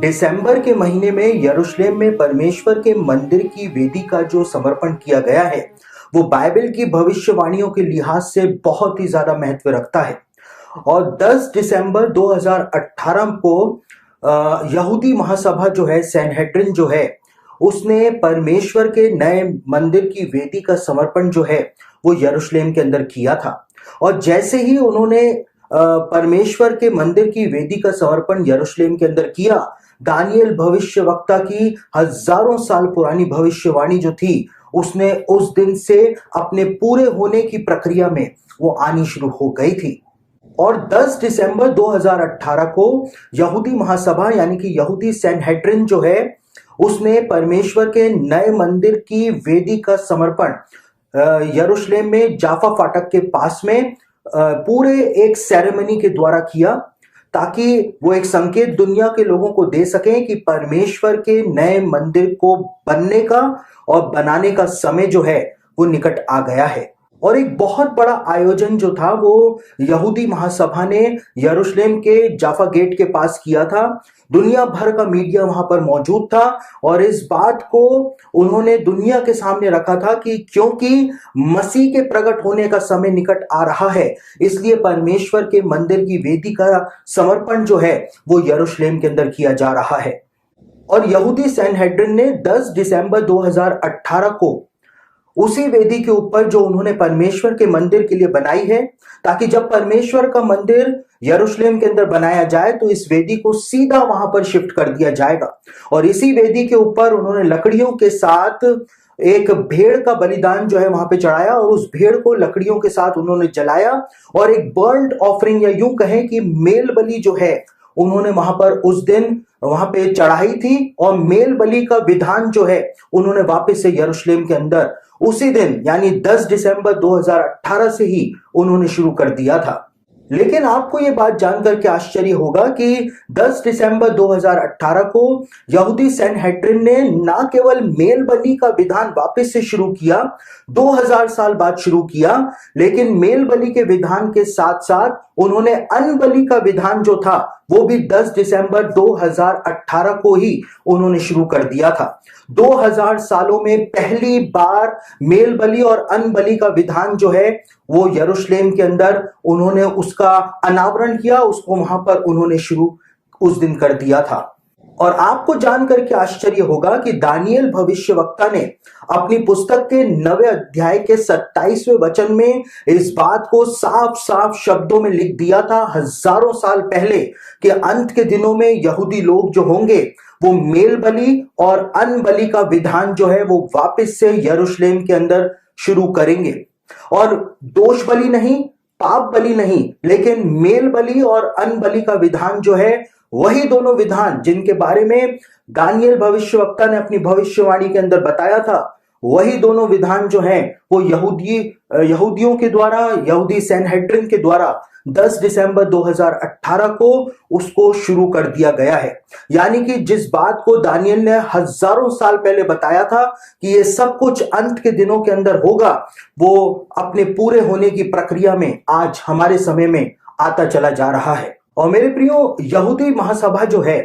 दिसंबर के महीने में यरूशलेम में परमेश्वर के मंदिर की वेदी का जो समर्पण किया गया है वो बाइबल की भविष्यवाणियों के लिहाज से बहुत ही ज्यादा महत्व रखता है। और 10 दिसंबर 2018 को यहूदी महासभा जो है सैनहेड्रिन जो है उसने परमेश्वर के नए मंदिर की वेदी का समर्पण जो है वो यरूशलेम के अंदर किया था। और जैसे ही उन्होंने परमेश्वर के मंदिर की वेदी का समर्पण यरूशलेम के अंदर किया, दानियल भविष्यवक्ता की हजारों साल पुरानी भविष्यवाणी जो थी उसने उस दिन से अपने पूरे होने की प्रक्रिया में वो आनी शुरू हो गई थी। और 10 दिसंबर 2018 को यहूदी महासभा यानी कि यहूदी सैनहेड्रिन जो है उसने परमेश्वर के नए मंदिर की वेदी का समर्पण यरूशलेम में जाफा फाटक के पास में पूरे एक सेरेमनी के द्वारा किया, ताकि वो एक संकेत दुनिया के लोगों को दे सकें कि परमेश्वर के नए मंदिर को बनने का और बनाने का समय जो है वो निकट आ गया है। और एक बहुत बड़ा आयोजन जो था वो यहूदी महासभा ने यरूशलेम के जाफा गेट के पास किया था। दुनिया भर का मीडिया वहां पर मौजूद था और इस बात को उन्होंने दुनिया के सामने रखा था कि क्योंकि मसीह के प्रकट होने का समय निकट आ रहा है, इसलिए परमेश्वर के मंदिर की वेदी का समर्पण जो है वो यरूशलेम के अंदर किया जा रहा है। और यहूदी सैनहेड्रिन ने 10 दिसंबर 2018 को उसी वेदी के ऊपर जो उन्होंने परमेश्वर के मंदिर के लिए बनाई है, ताकि जब परमेश्वर का मंदिर यरूशलेम के अंदर बनाया जाए तो इस वेदी को सीधा वहां पर शिफ्ट कर दिया जाएगा। और इसी वेदी के ऊपर उन्होंने लकड़ियों के साथ एक भेड़ का बलिदान जो है वहां पे चढ़ाया और उस भेड़ को लकड़ियों के साथ उन्होंने जलाया और एक बर्न्ड ऑफरिंग या यूं कहें कि मेल बलि जो है उन्होंने वहां पर उस दिन वहां पे चढ़ाई थी। और मेल बलि का विधान जो है उन्होंने वापस से यरूशलेम के अंदर उसी दिन यानी 10 दिसंबर 2018 से ही उन्होंने शुरू कर दिया था। लेकिन आपको यह बात जानकर के आश्चर्य होगा कि 10 दिसंबर 2018 को यहूदी सैनहेड्रिन ने ना केवल मेल बलि का विधान वापस से शुरू किया, 2000 साल बाद शुरू किया, लेकिन मेल बलि के विधान के साथ साथ उन्होंने अन्न बलि का विधान जो था वो भी 10 दिसंबर 2018 को ही उन्होंने शुरू कर दिया था। 2000 सालों में पहली बार मेल बलि और अन्न बलि का विधान जो है वो यरूशलेम के अंदर उन्होंने उसका अनावरण किया, उसको वहां पर उन्होंने शुरू उस दिन कर दिया था। और आपको जानकर के आश्चर्य होगा कि दानियल भविष्यवक्ता ने अपनी पुस्तक के 9वें अध्याय के 27वें वचन में इस बात को साफ साफ शब्दों में लिख दिया था हजारों साल पहले कि अंत के दिनों में यहूदी लोग जो होंगे वो मेल बलि और अन्न बलि का विधान जो है वो वापस से यरूशलेम के अंदर शुरू करेंगे। और दोष बलि नहीं, पाप बलि नहीं, लेकिन मेल बलि और अन्न बलि का विधान जो है वही दोनों विधान जिनके बारे में दानियल भविष्यवक्ता ने अपनी भविष्यवाणी के अंदर बताया था, वही दोनों विधान जो हैं वो यहूदियों के द्वारा, यहूदी सैनहेड्रिन के द्वारा 10 दिसंबर 2018 को उसको शुरू कर दिया गया है। यानी कि जिस बात को दानियल ने हजारों साल पहले बताया था कि ये सब कुछ अंत के दिनों के अंदर होगा, वो अपने पूरे होने की प्रक्रिया में आज हमारे समय में आता चला जा रहा है। और मेरे प्रियो, यहूदी महासभा जो है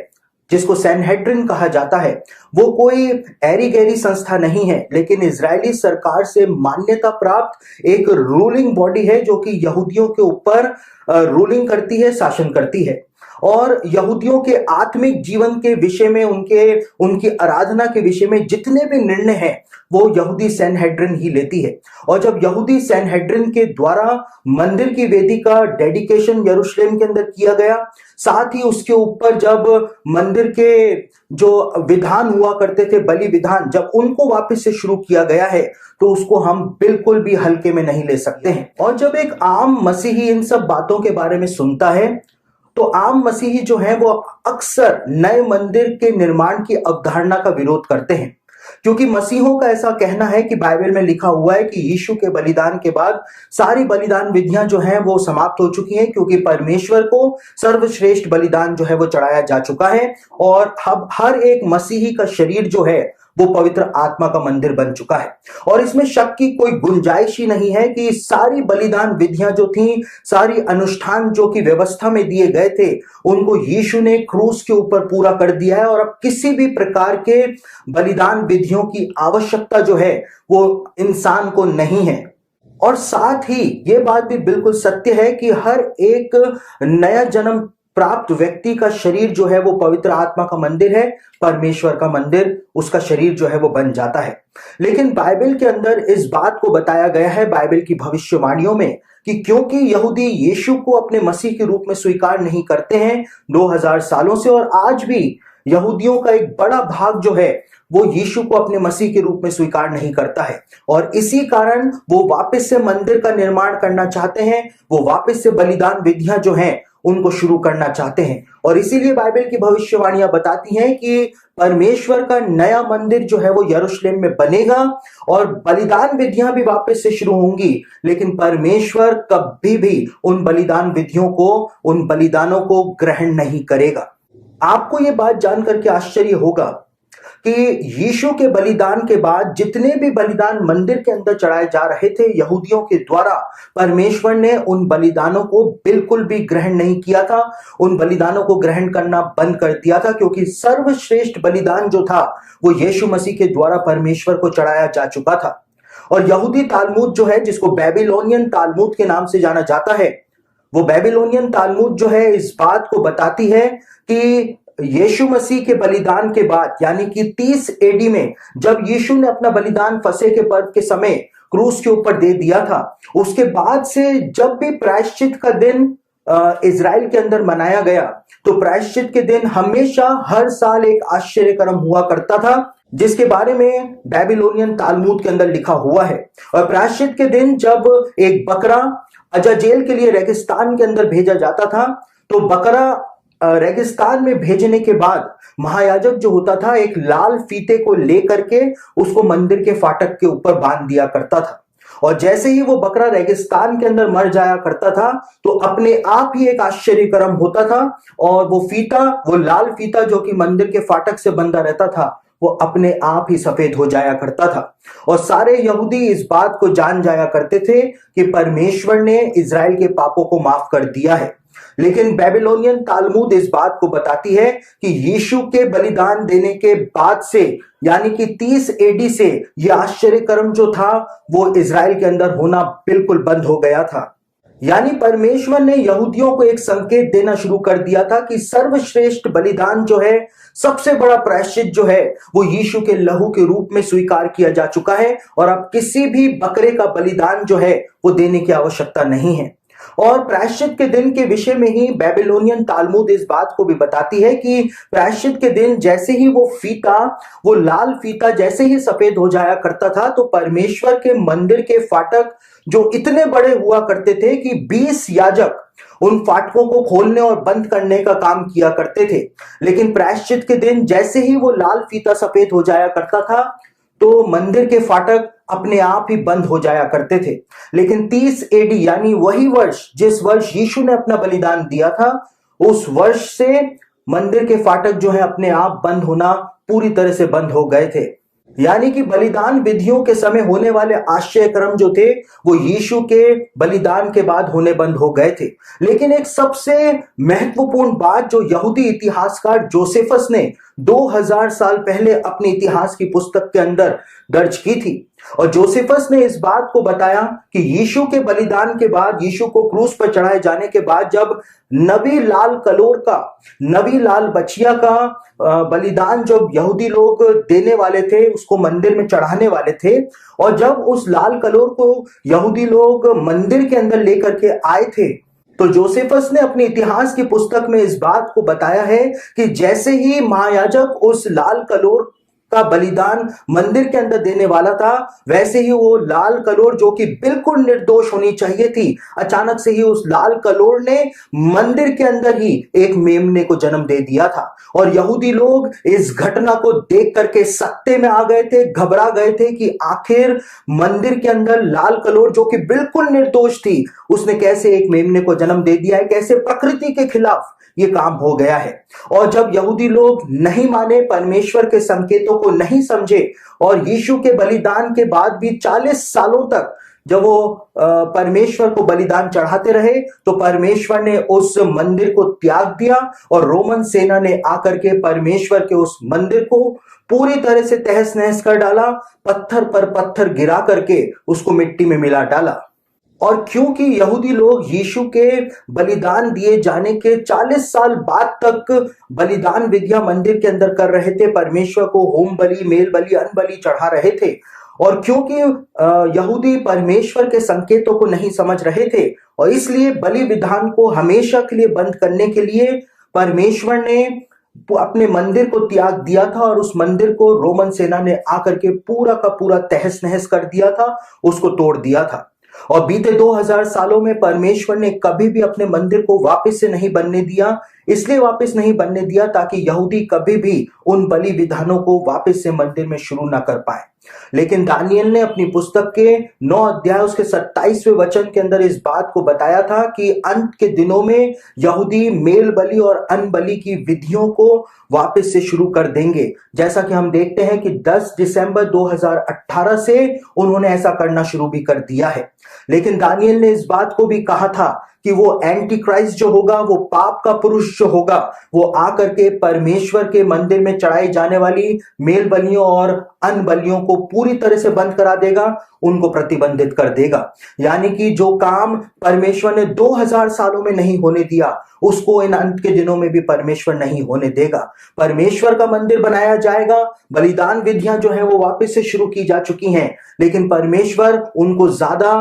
जिसको सैनहेड्रिन कहा जाता है वो कोई ऐरी गैरी संस्था नहीं है, लेकिन इजरायली सरकार से मान्यता प्राप्त एक रूलिंग बॉडी है जो कि यहूदियों के ऊपर रूलिंग करती है, शासन करती है। और यहूदियों के आत्मिक जीवन के विषय में, उनकी आराधना के विषय में जितने भी निर्णय हैं वो यहूदी सैनहेड्रिन ही लेती है। और जब यहूदी सैनहेड्रिन के द्वारा मंदिर की वेदी का डेडिकेशन यरूशलेम के अंदर किया गया, साथ ही उसके ऊपर जब मंदिर के जो विधान हुआ करते थे, बलि विधान, जब उनको वापस से शुरू किया गया है तो उसको हम बिल्कुल भी हल्के में नहीं ले सकते हैं। और जब एक आम मसीही इन सब बातों के बारे में सुनता है तो आम मसीही जो है वो अक्सर नए मंदिर के निर्माण की अवधारणा का विरोध करते हैं, क्योंकि मसीहों का ऐसा कहना है कि बाइबल में लिखा हुआ है कि यीशु के बलिदान के बाद सारी बलिदान विधियां जो हैं वो समाप्त हो चुकी हैं, क्योंकि परमेश्वर को सर्वश्रेष्ठ बलिदान जो है वो चढ़ाया जा चुका है और अब हर एक मसीही का शरीर जो है वो पवित्र आत्मा का मंदिर बन चुका है। और इसमें शक की कोई गुंजाइश ही नहीं है कि सारी बलिदान विधियां जो थी, सारी अनुष्ठान जो कि व्यवस्था में दिए गए थे, उनको यीशु ने क्रूस के ऊपर पूरा कर दिया है। और अब किसी भी प्रकार के बलिदान विधियों की आवश्यकता जो है वो इंसान को नहीं है। और साथ ही ये बात भी बिल्कुल सत्य है कि हर एक नया जन्म प्राप्त व्यक्ति का शरीर जो है वो पवित्र आत्मा का मंदिर है, परमेश्वर का मंदिर, उसका शरीर जो है वो बन जाता है। लेकिन बाइबल के अंदर इस बात को बताया गया है, बाइबल की भविष्यवाणियों में, कि क्योंकि यहूदी यीशु को अपने मसीह के रूप में स्वीकार नहीं करते हैं 2000 सालों से, और आज भी यहूदियों का एक बड़ा भाग जो है वो यीशु को अपने मसीह के रूप में स्वीकार नहीं करता है, और इसी कारण वो वापस से मंदिर का निर्माण करना चाहते हैं, वो वापस से बलिदान विधियां जो हैं उनको शुरू करना चाहते हैं। और इसीलिए बाइबल की भविष्यवाणियां बताती हैं कि परमेश्वर का नया मंदिर जो है वो यरूशलेम में बनेगा और बलिदान विधियां भी वापस से शुरू होंगी, लेकिन परमेश्वर कभी भी उन बलिदान विधियों को, उन बलिदानों को ग्रहण नहीं करेगा। आपको ये बात जानकर के आश्चर्य होगा कि यीशु के बलिदान के बाद जितने भी बलिदान मंदिर के अंदर चढ़ाए जा रहे थे यहूदियों के द्वारा, परमेश्वर ने उन बलिदानों को बिल्कुल भी ग्रहण नहीं किया था, उन बलिदानों को ग्रहण करना बंद कर दिया था, क्योंकि सर्वश्रेष्ठ बलिदान जो था वो यीशु मसीह के द्वारा परमेश्वर को चढ़ाया जा चुका था। और यहूदी तालमुद जो है, जिसको बेबीलोनियन तालमुद के नाम से जाना जाता है, वो बेबीलोनियन तालमुद जो है इस बात को बताती है कि यीशु मसीह के बलिदान के बाद, यानी कि 30 एडी में जब यीशु ने अपना बलिदान फसह के पर्व के समय क्रूस के ऊपर दे दिया था, उसके बाद से जब भी प्रायश्चित का दिन इजराइल के अंदर मनाया गया, तो प्रायश्चित के दिन हमेशा हर साल एक आश्चर्यक्रम हुआ करता था, जिसके बारे में बेबीलोनियन तालमुद के अंदर लिखा हुआ है। और प्रायश्चित के दिन जब एक बकरा अजाजेल के लिए रेगिस्तान के अंदर भेजा जाता था, तो बकरा रेगिस्तान में भेजने के बाद महायाजक जो होता था एक लाल फीते को लेकर के उसको मंदिर के फाटक के ऊपर बांध दिया करता था, और जैसे ही वो बकरा रेगिस्तान के अंदर मर जाया करता था तो अपने आप ही एक आश्चर्यक्रम होता था, और वो फीता, वो लाल फीता जो कि मंदिर के फाटक से बंधा रहता था, वो अपने आप ही सफेद हो जाया करता था। और सारे यहूदी इस बात को जान जाया करते थे कि परमेश्वर ने इजराइल के पापों को माफ कर दिया है। लेकिन बेबीलोनियन तालमुद इस बात को बताती है कि यीशु के बलिदान देने के बाद से, यानी कि 30 एडी से, यह आश्चर्यक्रम जो था वो इजराइल के अंदर होना बिल्कुल बंद हो गया था। यानी परमेश्वर ने यहूदियों को एक संकेत देना शुरू कर दिया था कि सर्वश्रेष्ठ बलिदान जो है, सबसे बड़ा प्रायश्चित जो है, वो यीशु के लहू के रूप में स्वीकार किया जा चुका है, और अब किसी भी बकरे का बलिदान जो है वो देने की आवश्यकता नहीं है। और प्रायश्चित के दिन के विषय में ही बेबीलोनियन तालमुद इस बात को भी बताती है कि प्रायश्चित के दिन जैसे ही वो फीता, वो लाल फीता जैसे ही सफेद हो जाया करता था, तो परमेश्वर के मंदिर के फाटक जो इतने बड़े हुआ करते थे कि 20 याजक उन फाटकों को खोलने और बंद करने का काम किया करते थे। लेकिन प्रायश्चित के दिन जैसे ही वो लाल फीता सफेद हो जाया करता था, तो मंदिर के फाटक अपने आप ही बंद हो जाया करते थे। लेकिन 30 एडी, यानी वही वर्ष जिस वर्ष यीशु ने अपना बलिदान दिया था, उस वर्ष से मंदिर के फाटक जो है अपने आप बंद होना पूरी तरह से बंद हो गए थे। यानी कि बलिदान विधियों के समय होने वाले आश्चर्यक्रम जो थे वो यीशु के बलिदान के बाद होने बंद हो गए थे। लेकिन एक सबसे महत्वपूर्ण बात जो यहूदी इतिहासकार जोसेफस ने 2000 साल पहले अपने इतिहास की पुस्तक के अंदर दर्ज की थी, और जोसेफस ने इस बात को बताया कि यीशु के बलिदान के बाद, यीशु को क्रूस पर चढ़ाए जाने के बाद, जब नबी लाल कलोर का, नबी लाल बछिया का बलिदान जब यहूदी लोग देने वाले थे, उसको मंदिर में चढ़ाने वाले थे, और जब उस लाल कलोर को यहूदी लोग मंदिर के अंदर लेकर के आए थे, तो जोसेफस ने अपने इतिहास की पुस्तक में इस बात को बताया है कि जैसे ही महायाजक उस लाल कलोर का बलिदान मंदिर के अंदर देने वाला था, वैसे ही वो लाल कलोर जो कि बिल्कुल निर्दोष होनी चाहिए थी, अचानक से ही उस लाल कलोर ने मंदिर के अंदर ही एक मेमने को जन्म दे दिया था। और यहूदी लोग इस घटना को देख करके सत्ते में आ गए थे, घबरा गए थे कि आखिर मंदिर के अंदर लाल कलोर जो कि बिल्कुल निर्दोष थी, उसने कैसे एक मेमने को जन्म दे दिया है, कैसे प्रकृति के खिलाफ ये काम हो गया है। और जब यहूदी लोग नहीं माने, परमेश्वर के संकेतों को नहीं समझे और यीशु के बलिदान के बाद भी 40 सालों तक जब वो परमेश्वर को बलिदान चढ़ाते रहे तो परमेश्वर ने उस मंदिर को त्याग दिया और रोमन सेना ने आकर के परमेश्वर के उस मंदिर को पूरी तरह से तहस नहस कर डाला, पत्थर पर पत्थर गिरा करके उसको मिट्टी में मिला डाला। और क्योंकि यहूदी लोग यीशु के बलिदान दिए जाने के 40 साल बाद तक बलिदान विधियां मंदिर के अंदर कर रहे थे, परमेश्वर को होम बलि, मेल बलि, अन्न बलि चढ़ा रहे थे, और क्योंकि यहूदी परमेश्वर के संकेतों को नहीं समझ रहे थे और इसलिए बलि विधान को हमेशा के लिए बंद करने के लिए परमेश्वर ने अपने मंदिर को त्याग दिया था और उस मंदिर को रोमन सेना ने आकर के पूरा का पूरा तहस नहस कर दिया था, उसको तोड़ दिया था। और बीते 2000 सालों में परमेश्वर ने कभी भी अपने मंदिर को वापस से नहीं बनने दिया, इसलिए वापस नहीं बनने दिया ताकि यहूदी कभी भी उन बलि विधानों को वापस से मंदिर में शुरू ना कर पाए। लेकिन दानियल ने अपनी पुस्तक के 9 अध्याय उसके 27वें वचन के अंदर इस बात को बताया था कि अंत के दिनों में यहूदी मेल बलि और अन्न बलि की विधियों को वापस से शुरू कर देंगे। जैसा कि हम देखते हैं कि 10 दिसंबर 2018 से उन्होंने ऐसा करना शुरू भी कर दिया है। लेकिन दानियल ने इस बात को भी कहा था कि वो एंटी क्राइस्ट जो होगा, वो पाप का पुरुष जो होगा, वो आकर के परमेश्वर के मंदिर में चढ़ाई जाने वाली मेल बलियों और अन्न बलियों को पूरी तरह से बंद करा देगा, उनको प्रतिबंधित कर देगा। यानी कि जो काम परमेश्वर ने 2000 सालों में नहीं होने दिया, उसको इन अंत के दिनों में भी परमेश्वर नहीं होने देगा। परमेश्वर का मंदिर बनाया जाएगा, बलिदान विधियां जो है वो वापस से शुरू की जा चुकी हैं, लेकिन परमेश्वर उनको ज्यादा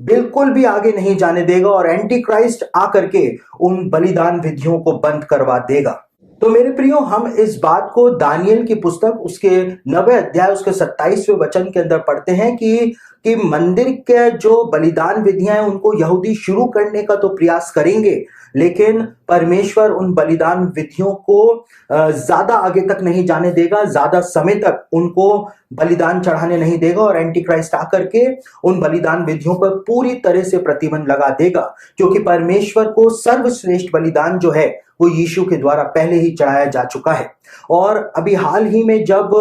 बिल्कुल भी आगे नहीं जाने देगा और एंटी क्राइस्ट आकर के उन बलिदान विधियों को बंद करवा देगा। तो मेरे प्रियो, हम इस बात को दानियल की पुस्तक उसके 9वें अध्याय उसके 27वें वचन के अंदर पढ़ते हैं कि मंदिर के जो बलिदान विधियां हैं उनको यहूदी शुरू करने का तो प्रयास करेंगे, लेकिन परमेश्वर उन बलिदान विधियों को ज्यादा आगे तक नहीं जाने देगा, ज्यादा समय तक उनको बलिदान चढ़ाने नहीं देगा और एंटी क्राइस्ट आकर के उन बलिदान विधियों पर पूरी तरह से प्रतिबंध लगा देगा, क्योंकि परमेश्वर को सर्वश्रेष्ठ बलिदान जो है वो यीशु के द्वारा पहले ही चढ़ाया जा चुका है। और अभी हाल ही में जब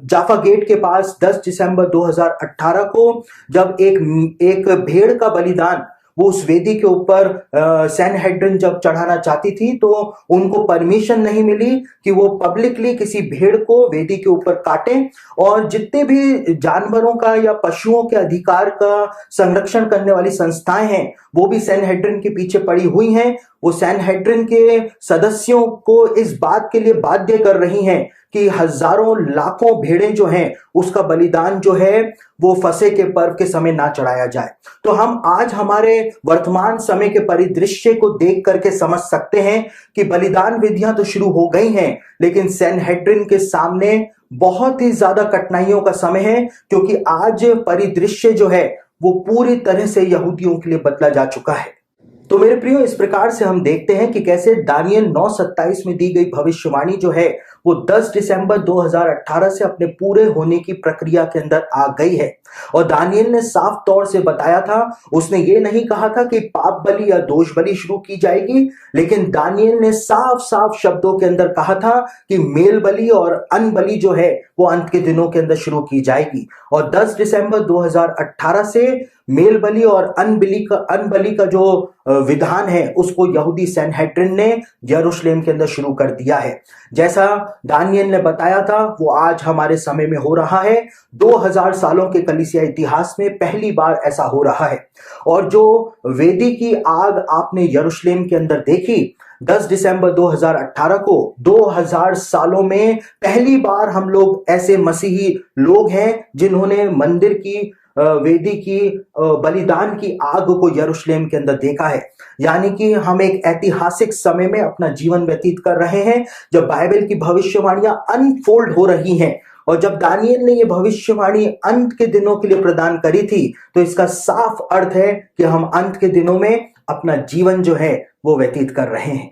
जाफा गेट के पास 10 दिसंबर 2018 को जब एक भेड़ का बलिदान वो उस वेदी के ऊपर सैनहेड्रिन जब चढ़ाना चाहती थी, तो उनको परमिशन नहीं मिली कि वो पब्लिकली किसी भेड़ को वेदी के ऊपर काटें, और जितने भी जानवरों का या पशुओं के अधिकार का संरक्षण करने वाली संस्थाएं हैं वो भी सैनहेड्रिन के पीछे पड़ी हुई हैं। वो सैनहेड्रिन के सदस्यों को इस बात के लिए बाध्य कर रही हैं कि हजारों लाखों भेड़ें जो हैं उसका बलिदान जो है वो फसह के पर्व के समय ना चढ़ाया जाए। तो हम आज हमारे वर्तमान समय के परिदृश्य को देख करके समझ सकते हैं कि बलिदान विधियां तो शुरू हो गई हैं, लेकिन सैनहेड्रिन के सामने बहुत ही ज्यादा कठिनाइयों का समय है, क्योंकि आज परिदृश्य जो है वो पूरी तरह से यहूदियों के लिए बदला जा चुका है। तो मेरे प्रियो, इस प्रकार से हम देखते हैं कि कैसे दानियल 9:27 में दी गई भविष्यवाणी जो है वो 10 दिसंबर 2018 से अपने पूरे होने की प्रक्रिया के अंदर आ गई है। और दानियल ने साफ तौर से बताया था, उसने ये नहीं कहा था कि पाप बलि या दोष बलि शुरू की जाएगी, लेकिन दानियल ने साफ साफ शब्दों के अंदर कहा था कि मेल बलि और अन्न बलि जो है वो अंत के दिनों के अंदर शुरू की जाएगी। और 10 दिसंबर 2018 से मेल बलि और अन्न बलि का जो विधान है उसको यहूदी सैनहेड्रिन ने यरूशलेम के अंदर शुरू कर दिया है। जैसा दानियल ने बताया था वो आज हमारे समय में हो रहा है। 2000 सालों के कलीसिया इतिहास में पहली बार ऐसा हो रहा है। और जो वेदी की आग आपने यरूशलेम के अंदर देखी 10 दिसंबर 2018 को, 2000 सालों में पहली बार हम लोग ऐसे मसीही लोग हैं जिन्होंने मंदिर की वेदी की बलिदान की आग को यरूशलेम के अंदर देखा है। यानी कि हम एक ऐतिहासिक समय में अपना जीवन व्यतीत कर रहे हैं जब बाइबल की भविष्यवाणियां अनफोल्ड हो रही हैं। और जब दानियल ने यह भविष्यवाणी अंत के दिनों के लिए प्रदान करी थी, तो इसका साफ अर्थ है कि हम अंत के दिनों में अपना जीवन जो है वो व्यतीत कर रहे हैं।